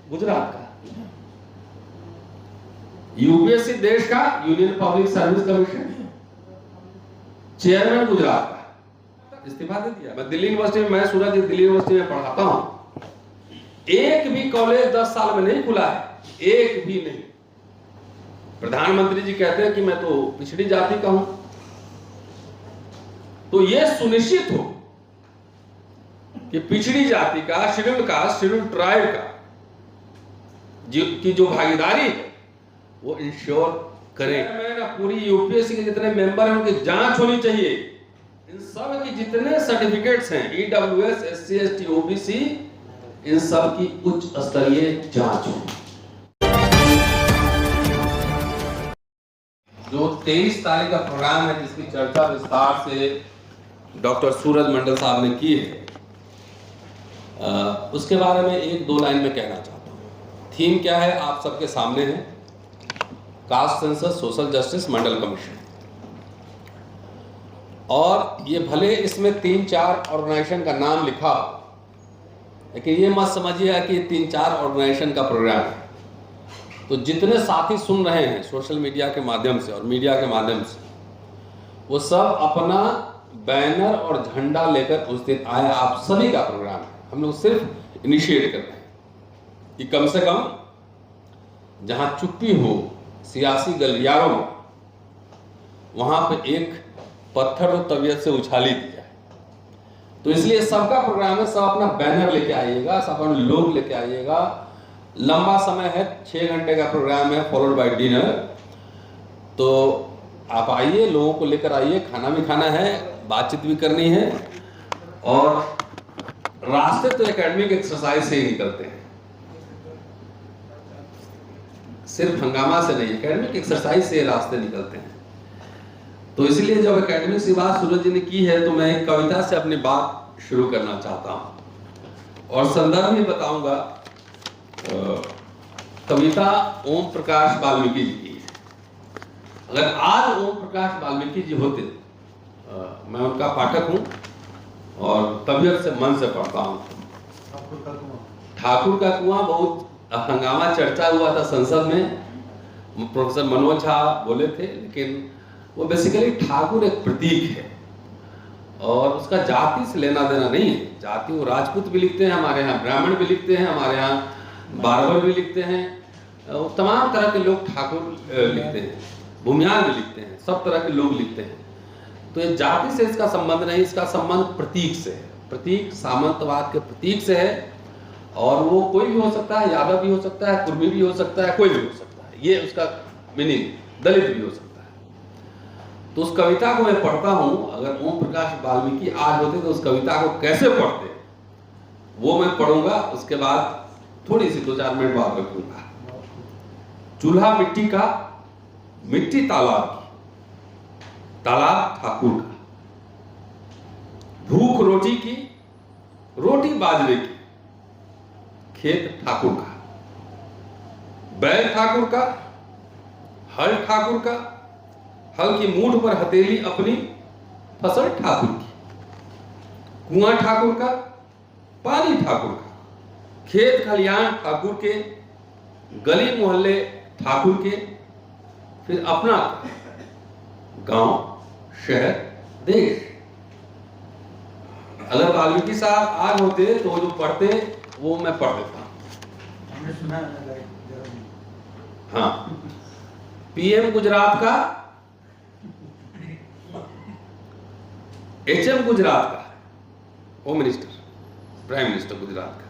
गुजरात का। यूपीएससी देश का union public service commission chairman Gujarat का, इस्तीफा दे दिया। मैं दिल्ली यूनिवर्सिटी में, मैं सूरज दिल्ली यूनिवर्सिटी में पढ़ाता हूं, एक भी कॉलेज 10 साल में नहीं खुला है, एक भी नहीं। प्रधानमंत्री जी कहते हैं कि मैं तो पिछड़ी जाति का हूं, तो यह सुनिश्चित हो कि पिछड़ी जाति का, शेड्यूल्ड कास्ट, शेड्यूल्ड ट्राइब का की जो भागीदारी है वो इंश्योर करें। मैं ना पूरी यूपीएससी के जितने मेंबर हैं उनकी जांच होनी चाहिए। इन सब की जितने सर्टिफिकेट्स हैं, ईडब्ल्यूएस, एससी, एसटी, ओबीसी, इन सब की उच्च स्तरीय जांच हो। जो 23 तारीख का प्रोग्राम है जिसकी चर्चा विस्तार से डॉक्टर सूरज मंडल साहब ने की है, उसके बारे में 1-2 लाइन में कहना चाहता हूँ। थीम क्या है आप सबके सामने है, कास्ट सेंसस, सोशल जस्टिस, मंडल कमीशन। और ये भले इसमें 3-4 ऑर्गेनाइजेशन का नाम लिखा, लेकिन ये मत समझिए कि 3-4 ऑर्गेनाइजेशन का प्रोग्राम है। तो जितने साथी सुन रहे हैं सोशल मीडिया के माध्यम से और मीडिया के माध्यम से, वो सब अपना बैनर और झंडा लेकर उस दिन आए। आप सभी का प्रोग्राम है, हम लोग सिर्फ इनिशिएट कर रहे हैं कि कम से कम जहां चुप्पी हो सियासी गलियारों में, वहां पे एक पत्थर और तबीयत से उछाली दी जाए। तो इसलिए सबका प्रोग्राम है, सब अपना बैनर लेके आइएगा, सब अपना लोग लेके आइएगा। लंबा समय है, 6 घंटे का प्रोग्राम है, फॉलोड बाय डिनर। तो आप आइए, लोगों को लेकर आइए, खाना भी खाना है, बातचीत भी करनी है, और रास्ते तो एकेडमिक एक्सरसाइज से ही निकलते हैं, सिर्फ हंगामा से नहीं, एकेडमिक एक्सरसाइज से रास्ते निकलते हैं। तो इसलिए जब एकेडमिक की बात सूरज जी ने की है, तो मैं एक कविता से अपनी बात शुरू करना चाहता हूं और संदर्भ भी बताऊंगा। कविता ओम प्रकाश वाल्मीकि जी की है। अगर आज ओम प्रकाश वाल्मीकि जी होते, मैं उनका पाठक हूं और तबीयत से, मन से पढ़ता हूं। ठाकुर का कुआं बहुत हंगामा चर्चा हुआ था संसद में, प्रोफेसर मनोज झा बोले थे, लेकिन वो बेसिकली ठाकुर एक प्रतीक है और उसका जाति से लेना देना नहीं है। जाति वो राजपूत भी लिखते हैं हमारे यहाँ, ब्राह्मण भी लिखते हैं हमारे यहाँ, बारबर भी लिखते हैं, तमाम तरह के लोग ठाकुर लिखते हैं, भूमियार भी लिखते हैं, सब तरह के लोग लिखते हैं। तो ये जाति से इसका संबंध नहीं, इसका संबंध प्रतीक से है। प्रतीक सामंतवाद के प्रतीक से है, और वो कोई भी हो सकता है, यादव भी हो सकता है, कुर्मी भी हो सकता है, कोई भी हो सकता है, ये उसका मीनिंग, दलित भी हो सकता है। तो उस कविता को मैं पढ़ता हूं। अगर ओम प्रकाश वाल्मीकि आज होते तो उस कविता को कैसे पढ़ते, वो मैं पढ़ूंगा। उसके बाद थोड़ी सी 2-4 मिनट बात रखूंगा। चूल्हा मिट्टी का, मिट्टी तालाब की, तालाब ठाकुर का। भूख रोटी की, रोटी बाजरे की, खेत ठाकुर का। बैल ठाकुर का, हल ठाकुर का, हल की मूठ पर हथेली अपनी, फसल ठाकुर की। कुआं ठाकुर का, पानी ठाकुर का, खेत खलियान ठाकुर के, गली मोहल्ले ठाकुर के, फिर अपना गांव, शहर, देश। अगर वाल्मीकि साहब आज होते तो वो जो पढ़ते वो मैं पढ़ देता हूं। हाँ, पीएम गुजरात का, एचएम गुजरात का, home minister, prime minister Gujarat का,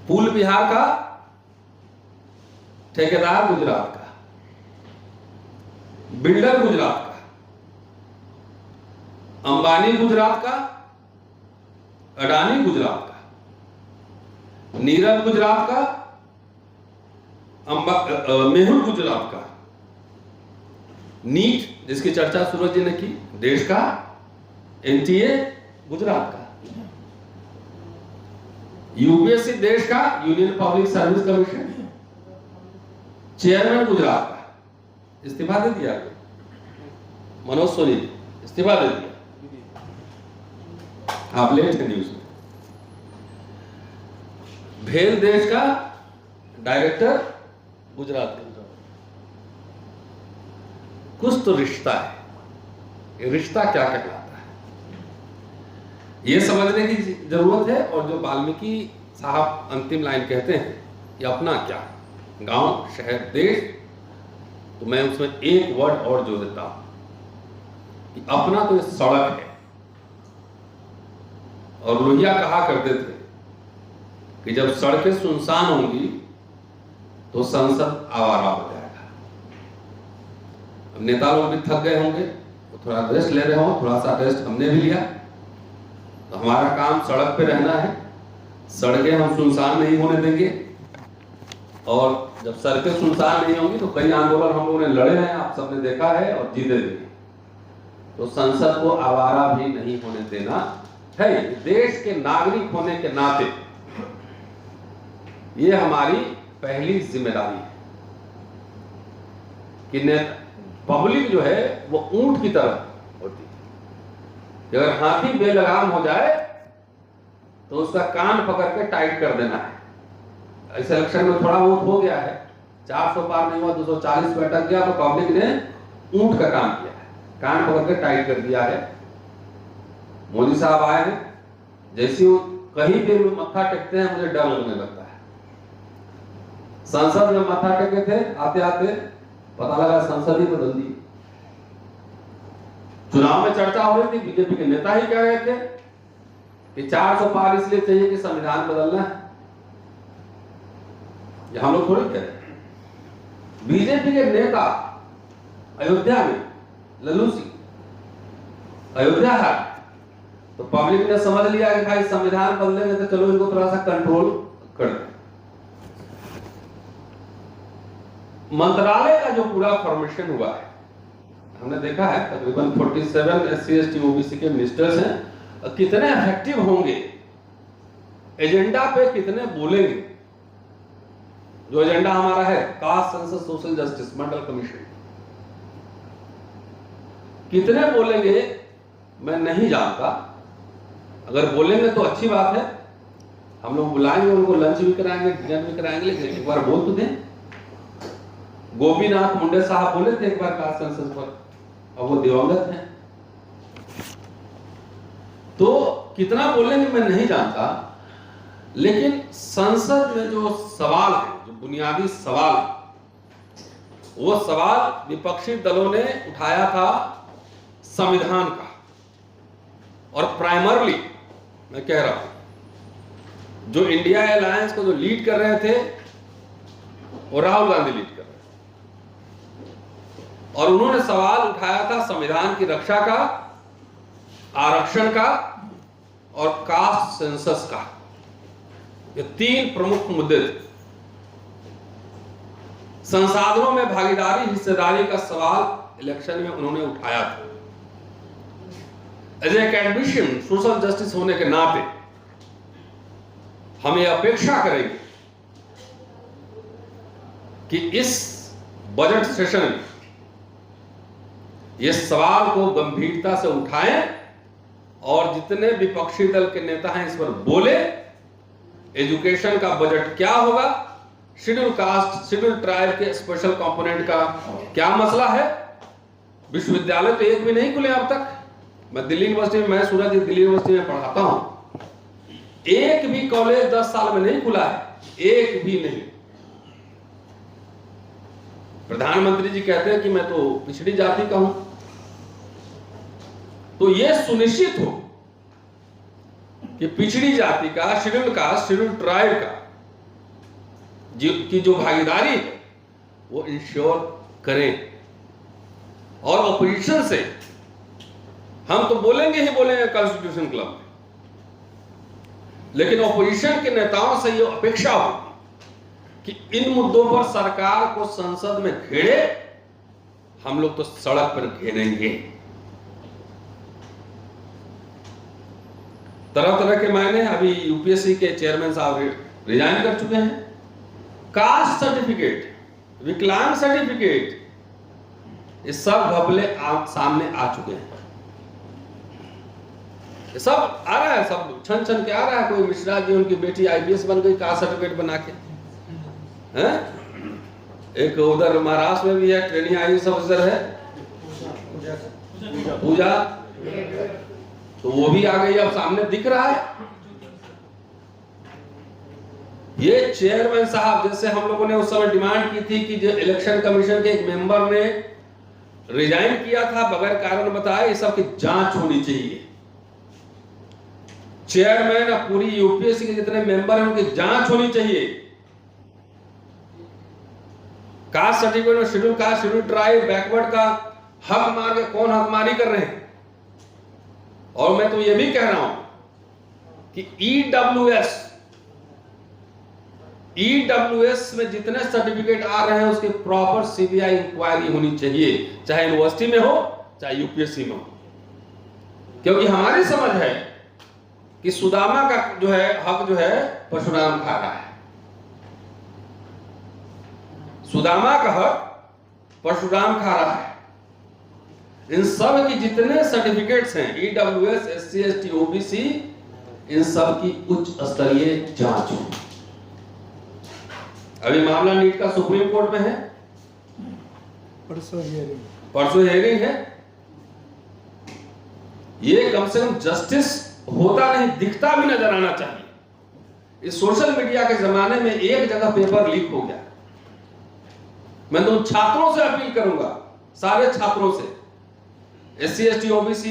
पूल बिहार का, ठेकेदार गुजरात का, बिल्डर गुजरात का, अंबानी गुजरात का, अडानी गुजरात का, नीरव गुजरात का, मेहुल गुजरात का, नीट जिसकी चर्चा सूरज जी ने की, देश का, एनटीए गुजरात का, यूपीएससी देश का, union public service commission chairman Gujarat का, इस्तीफा दे दिया, मनोज सोनी इस्तीफा दे दिया, आप लेट है न्यूज में। भेल देश का डायरेक्टर गुजरात का। कुछ तो रिश्ता है, ये रिश्ता क्या कहलाता है ये समझने की जरूरत है। और जो वाल्मीकि साहब अंतिम लाइन कहते हैं, ये अपना क्या, गांव शहर देश, तो मैं उसमें एक वर्ड और जोड़ देता हूं कि अपना तो सड़क है। और लोहिया कहा करते थे कि जब सड़कें सुनसान होंगी तो संसद आवारा हो जाएगा। अब नेता लोग भी थक गए होंगे, वो थोड़ा रेस्ट ले रहे हो, थोड़ा सा रेस्ट हमने भी लिया। तो हमारा काम सड़क पे रहना है, सड़कें हम सुनसान नहीं होने देंगे। और जब सड़कें सुनसान नहीं होंगी तो कई आंदोलन हम लोगों ने लड़े हैं, आप सबने देखा है, और जीते भी। तो संसद को आवारा भी नहीं होने देना है। देश के नागरिक होने के नाते ये हमारी पहली जिम्मेदारी है कि पब्लिक जो है वो ऊंट की तरह होती है। अगर हाथी बेलगाम हो जाए तो उसका कान पकड़ के टाइट कर देना है। इस इलेक्शन में थोड़ा बहुत हो गया है, 400 पार नहीं हुआ, 240 पे अटक गया, तो पब्लिक ने ऊंट का काम किया है, कान पकड़ के टाइट कर दिया है। मोदी साहब आए हैं, जैसे वो कहीं पे मत्था टेकते हैं मुझे डर लगने लगता है। संसद में मत्था टेके थे, आते आते पता लगा संसद ही बदल दी। चुनाव में चर्चा हो रही थी, बीजेपी के नेता ही कह रहे थे कि 400 पार इसलिए चाहिए कि संविधान बदलना है। ये हम लोग थोड़ी कह रहे हैं। बीजेपी के नेता अयोध्या में लल्लू सिंह अयोध्या है, तो पब्लिक ने समझ लिया कि भाई संविधान बदलेंगे तो चलो इनको थोड़ा सा कंट्रोल कर दें। मंत्रालय का जो पूरा फॉर्मेशन हुआ है, हमने देखा है तकरीबन 47 SC ST OBC के मिनिस्टर्स हैं। कितने इफेक्टिव होंगे, एजेंडा पे कितने बोलेंगे। जो एजेंडा हमारा है कास्ट सेंसस सोशल जस्टिस मंडल कमीशन, कितने बोलेंगे मैं नहीं जानता। अगर बोलेंगे तो अच्छी बात है, हम लोग बुलाएंगे, उनको लंच भी कराएंगे, डिनर भी कराएंगे, लेकिन एक बार बोल तो दें। गोपीनाथ मुंडे साहब बोले थे एक बार कास्ट सेंसस पर, और वो दिवंगत हैं। तो कितना बोलेंगे मैं नहीं जानता, लेकिन संसद में जो सवाल है, जो बुनियादी सवाल है, वो सवाल विपक्षी दलों ने उठाया था संविधान का। और प्राइमरली मैं कह रहा हूं, जो इंडिया अलायंस को जो लीड कर रहे थे वो राहुल गांधी लीड कर रहे थे। और उन्होंने सवाल उठाया था संविधान की रक्षा का, आरक्षण का और कास्ट सेंसस का। ये 3 प्रमुख मुद्दे थे। संसाधनों में भागीदारी, हिस्सेदारी का सवाल इलेक्शन में उन्होंने उठाया था। As a ambition social justice होने के नाते हम ये अपेक्षा करेंगे कि इस बजट सेशन में ये सवाल को गंभीरता से उठाएं और जितने विपक्षी दल के नेता हैं इस पर बोले। एजुकेशन का बजट क्या होगा, शेड्यूल कास्ट शेड्यूल ट्राइब के स्पेशल कंपोनेंट का क्या मसला है। विश्वविद्यालय तो एक भी नहीं खुले अब तक। मैं दिल्ली यूनिवर्सिटी में, मैं सूरज दिल्ली यूनिवर्सिटी में पढ़ाता हूं, एक भी कॉलेज 10 साल में नहीं खुला है, एक भी नहीं। प्रधानमंत्री जी कहते हैं कि मैं तो पिछड़ी जाति का हूं। तो यह सुनिश्चित हो कि पिछड़ी जाति का, शेड्यूल कास्ट, शेड्यूल ट्राइब का की जो भागीदारी है वो इंश्योर करें। और ऑपोजिशन से हम तो बोलेंगे ही बोलेंगे कॉन्स्टिट्यूशन क्लब में, लेकिन ऑपोजिशन के नेताओं से ये अपेक्षा होगी कि इन मुद्दों पर सरकार को संसद में घेरे, हम लोग तो सड़क पर घेरेंगे। तरह तरह के मायने। अभी यूपीएससी के चेयरमैन साहब रिजाइन कर चुके हैं। कास्ट सर्टिफिकेट, विकलांग सर्टिफिकेट, ये सब घपले सामने आ चुके हैं। सब आ रहा है, सब छन छन के आ रहा है। कोई मिश्रा जी उनकी बेटी IPS बन गई कास्ट सर्टिफिकेट बना के, हैं? एक उधर महाराष्ट्र में भी है, ट्रेनिंग IAS ऑफिसर है पूजा, तो वो भी आ गई, अब सामने दिख रहा है। ये चेयरमैन साहब, जैसे हम लोगों ने उस समय डिमांड की थी कि जो इलेक्शन कमीशन के एक मेंबर ने रिजाइन किया था बगैर कारण बताए, इस सब की जांच होनी चाहिए। चेयरमैन और पूरी UPSC के जितने मेंबर हैं उनकी जांच होनी चाहिए। कास्ट सर्टिफिकेट में schedule caste, schedule tribe, backward का हक मार के कौन हकमारी कर रहे हैं। और मैं तो ये भी कह रहा हूं कि EWS में जितने सर्टिफिकेट आ रहे हैं उसकी प्रॉपर CBI इंक्वायरी होनी चाहिए, चाहे यूनिवर्सिटी में हो चाहे UPSC में हो। क्योंकि हमारी समझ है कि सुदामा का जो है हक जो है परशुराम खा रहा है, सुदामा का हक परशुराम खा रहा है। इन सब की जितने सर्टिफिकेट्स हैं EWS, SC, ST, OBC, इन सब की उच्च स्तरीय जांच हो। अभी मामला नीट का सुप्रीम कोर्ट में है, परसों हियरिंग है। ये कम से कम जस्टिस होता नहीं, दिखता भी नजर आना चाहिए। इस सोशल मीडिया के जमाने में एक जगह पेपर लीक हो गया, मैं तो छात्रों से अपील करूंगा, सारे छात्रों से, SC, ST, OBC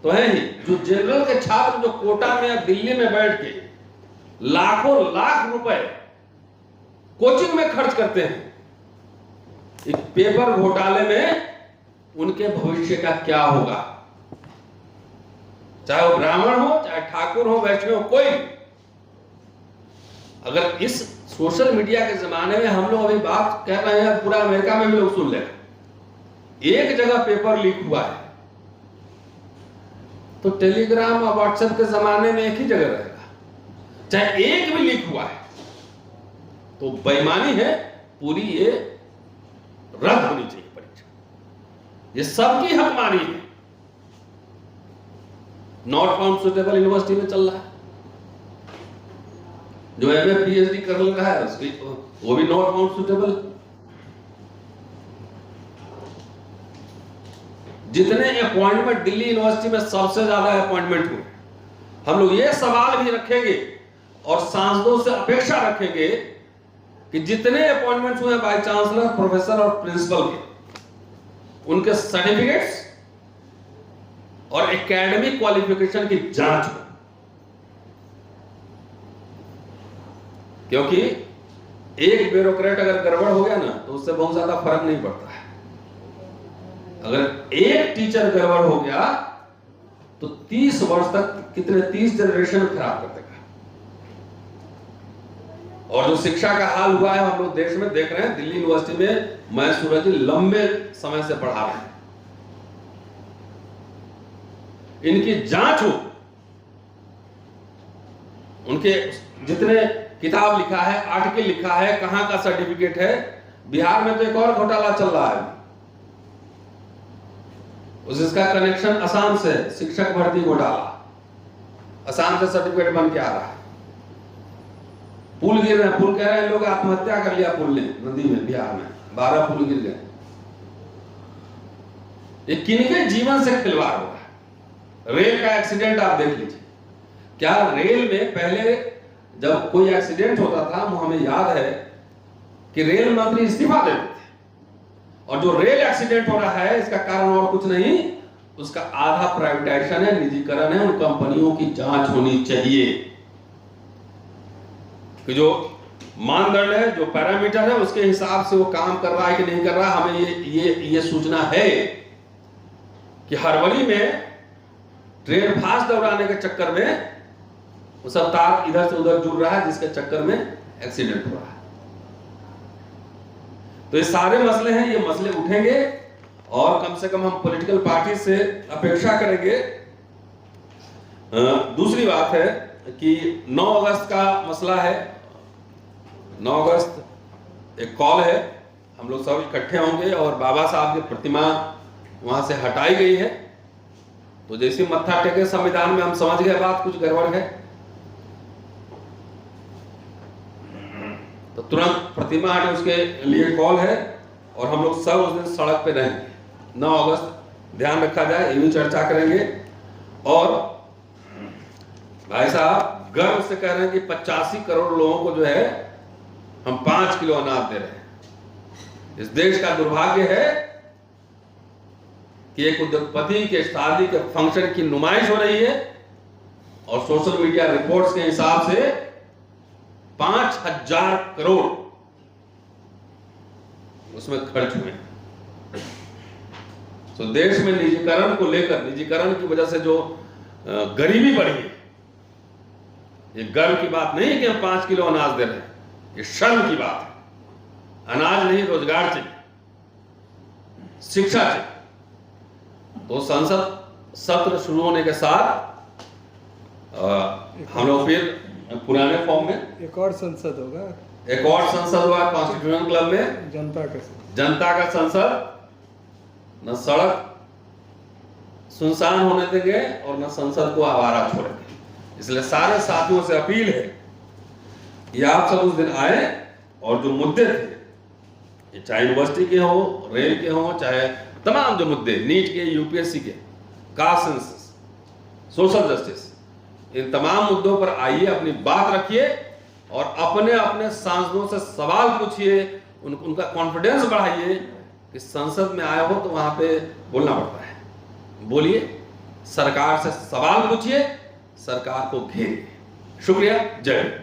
तो है ही, जो जनरल के छात्र जो कोटा में या दिल्ली में बैठ के लाखों लाख रुपए कोचिंग में खर्च करते हैं, एक पेपर घोटाले में उनके भविष्य का क्या होगा। चाहे वो ब्राह्मण हो, चाहे ठाकुर हो, वैष्णव हो, कोई। अगर इस सोशल मीडिया के जमाने में हम लोग अभी बात कर रहे हैं, पूरा अमेरिका में भी लोग सुन ले, एक जगह पेपर लीक हुआ है तो टेलीग्राम और व्हाट्सएप के जमाने में एक ही जगह रहेगा। चाहे एक भी लीक हुआ है तो बेईमानी है पूरी, ये रद्द होनी चाहिए परीक्षा। ये सबकी हकमारी है। नॉट फाउंड सुटेबल यूनिवर्सिटी में चल रहा है, जो MA PhD कर ले रहा है उसकी वो भी नॉट फाउंड सुटेबल। जितने अपॉइंटमेंट दिल्ली यूनिवर्सिटी में सबसे ज्यादा अपॉइंटमेंट हुए, हम लोग ये सवाल भी रखेंगे और सांसदों से अपेक्षा रखेंगे कि जितने अपॉइंटमेंट्स हुए वाइस चांसलर, प्रोफेसर और प्रिंसिपल के, उनके सर्टिफिकेट्स और एकेडमिक क्वालिफिकेशन की जांच हो। क्योंकि एक ब्यूरोक्रेट अगर गड़बड़ हो गया ना तो उससे बहुत ज्यादा फर्क नहीं पड़ता है। अगर एक टीचर गड़बड़ हो गया तो 30 वर्ष तक कितने 30 जनरेशन खराब कर देगा। और जो शिक्षा का हाल हुआ है हम लोग देश में देख रहे हैं, दिल्ली यूनिवर्सिटी में मैं सूरज जी लंबे समय से पढ़ा रहे हैं, इनकी जांच हो, उनके जितने किताब लिखा है, आर्टिकल लिखा है, कहां का सर्टिफिकेट है। बिहार में तो एक और घोटाला चल रहा है, उसका कनेक्शन असम से, शिक्षक भर्ती घोटाला, असम से सर्टिफिकेट बन के आ रहा है। पुल गिर रहे हैं, पुल कह रहे हैं लोग आत्महत्या कर लिया पुल ने, नदी में, बिहार में 12 पुल गिर गए। ये किनके जीवन से खिलवाड़ हो रहा है। रेल का एक्सीडेंट आप देख लीजिए, क्या रेल में पहले जब कोई एक्सीडेंट होता था, हमें याद है कि रेल मंत्री इस्तीफा देते थे, और जो रेल एक्सीडेंट हो रहा है इसका कारण और कुछ नहीं, उसका आधा प्राइवेटाइजेशन है, निजीकरण है। उन कंपनियों की जांच होनी चाहिए कि जो मानदंड है, जो पैरामीटर है, उसके हिसाब से वो काम कर रहा है कि नहीं कर रहा है। हमें ये सूचना है कि हड़बड़ी में ट्रेन फास्ट दौड़ाने के चक्कर में वो सब तार इधर से उधर जुड़ रहा है, जिसके चक्कर में एक्सीडेंट हो रहा है। तो ये सारे मसले हैं, ये मसले उठेंगे और कम से कम हम पॉलिटिकल पार्टी से अपेक्षा करेंगे। दूसरी बात है कि 9 अगस्त का मसला है। 9 अगस्त एक कॉल है, हम लोग सब इकट्ठे होंगे और बाबा साहब की प्रतिमा वहां से हटाई गई है, तो जैसे मत्था टेके संविधान में हम समझ गए बात कुछ गड़बड़ है, तो तुरंत प्रतिमा हटे उसके लिए कॉल है और हम लोग सब उस दिन सड़क पे रहेंगे। 9 अगस्त ध्यान रखा जाए, ये भी चर्चा करेंगे। और भाई साहब गर्व से कह रहे हैं कि 85 करोड़ लोगों को जो है हम 5 किलो अनाज दे रहे हैं। इस देश का दुर्भाग्य है कि एक उद्योगपति के शादी के फंक्शन की नुमाइश हो रही है और सोशल मीडिया रिपोर्ट्स के हिसाब से 5000 करोड़ उसमें खर्च हुए। तो देश में निजीकरण को लेकर, निजीकरण की वजह से जो गरीबी बढ़ी है, ये गर्व की बात नहीं है कि हम 5 किलो अनाज दे रहे हैं, ये शर्म की बात है। अनाज नहीं, रोजगार चाहिए, शिक्षा चाहिए। तो संसद सत्र शुरू होने के साथ हम लोग फिर पुराने फॉर्म में एक और संसद होगा, एक और संसद हुआ कॉन्स्टिट्यूशन क्लब में, जनता का संसद। न सड़क सुनसान होने देंगे और न संसद को आवारा छोड़ेंगे। इसलिए सारे साथियों से अपील है कि आप सब उस दिन आए और जो मुद्दे थे, ये चाहे यूनिवर्सिटी के हो, रेल के हो, चाहे तमाम जो मुद्दे, नीट के, यूपीएससी के, कास्ट सेंसस, सोशल जस्टिस, इन तमाम मुद्दों पर आइए, अपनी बात रखिए और अपने अपने सांसदों से सवाल पूछिए, उनका कॉन्फिडेंस बढ़ाइए कि संसद में आए हो तो वहां पे बोलना पड़ता है। बोलिए, सरकार से सवाल पूछिए, सरकार को घेरिए। शुक्रिया, जय हिंद।